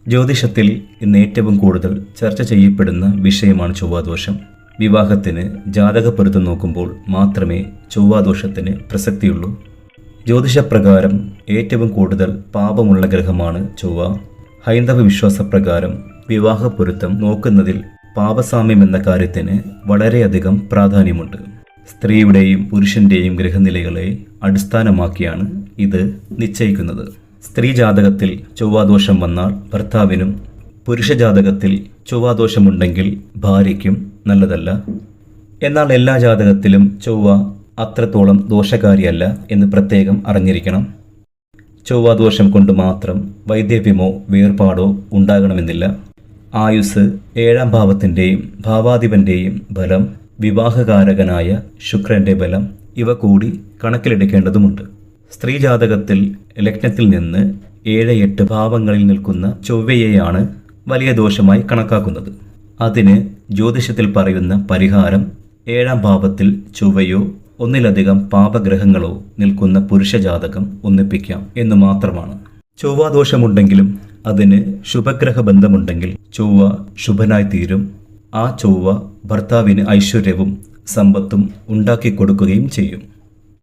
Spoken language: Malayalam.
ജ്യോതിഷത്തിൽ ഇന്ന് ഏറ്റവും കൂടുതൽ ചർച്ച ചെയ്യപ്പെടുന്ന വിഷയമാണ് ചൊവ്വാദോഷം. വിവാഹത്തിന് ജാതകപ്പൊരുത്തം നോക്കുമ്പോൾ മാത്രമേ ചൊവ്വാദോഷത്തിന് പ്രസക്തിയുള്ളൂ. ജ്യോതിഷപ്രകാരം ഏറ്റവും കൂടുതൽ പാപമുള്ള ഗ്രഹമാണ് ചൊവ്വ. ഹൈന്ദവ വിശ്വാസപ്രകാരം വിവാഹപ്പൊരുത്തം നോക്കുന്നതിൽ പാപസാമ്യം എന്ന കാര്യത്തിന് വളരെയധികം പ്രാധാന്യമുണ്ട്. സ്ത്രീയുടെയും പുരുഷന്റെയും ഗ്രഹനിലകളെ അടിസ്ഥാനമാക്കിയാണ് ഇത് നിശ്ചയിക്കുന്നത്. സ്ത്രീ ജാതകത്തിൽ ചൊവ്വാദോഷം വന്നാൽ ഭർത്താവിനും, പുരുഷ ജാതകത്തിൽ ചൊവ്വാദോഷമുണ്ടെങ്കിൽ ഭാര്യയ്ക്കും നല്ലതല്ല. എന്നാൽ എല്ലാ ജാതകത്തിലും ചൊവ്വ അത്രത്തോളം ദോഷകാരിയല്ല എന്ന് പ്രത്യേകം അറിഞ്ഞിരിക്കണം. ചൊവ്വാദോഷം കൊണ്ട് മാത്രം വൈദവ്യമോ വേർപാടോ ഉണ്ടാകണമെന്നില്ല. ആയുസ്, 7ാം ഭാവത്തിൻ്റെയും ഭാവാധിപന്റെയും ബലം, വിവാഹകാരകനായ ശുക്രന്റെ ബലം ഇവ കൂടി കണക്കിലെടുക്കേണ്ടതുമുണ്ട്. സ്ത്രീ ജാതകത്തിൽ ലഗ്നത്തിൽ നിന്ന് 7-8 ഭാവങ്ങളിൽ നിൽക്കുന്ന ചൊവ്വയെയാണ് വലിയ ദോഷമായി കണക്കാക്കുന്നത്. അതിന് ജ്യോതിഷത്തിൽ പറയുന്ന പരിഹാരം 7ാം ഭാവത്തിൽ ചൊവ്വയോ ഒന്നിലധികം പാപഗ്രഹങ്ങളോ നിൽക്കുന്ന പുരുഷ ജാതകം ഒന്നിപ്പിക്കാം എന്നു മാത്രമാണ്. ചൊവ്വാദോഷമുണ്ടെങ്കിലും അതിന് ശുഭഗ്രഹ ബന്ധമുണ്ടെങ്കിൽ ചൊവ്വ ശുഭനായി തീരും. ആ ചൊവ്വ ഭർത്താവിന് ഐശ്വര്യവും സമ്പത്തും ഉണ്ടാക്കി കൊടുക്കുകയും ചെയ്യും.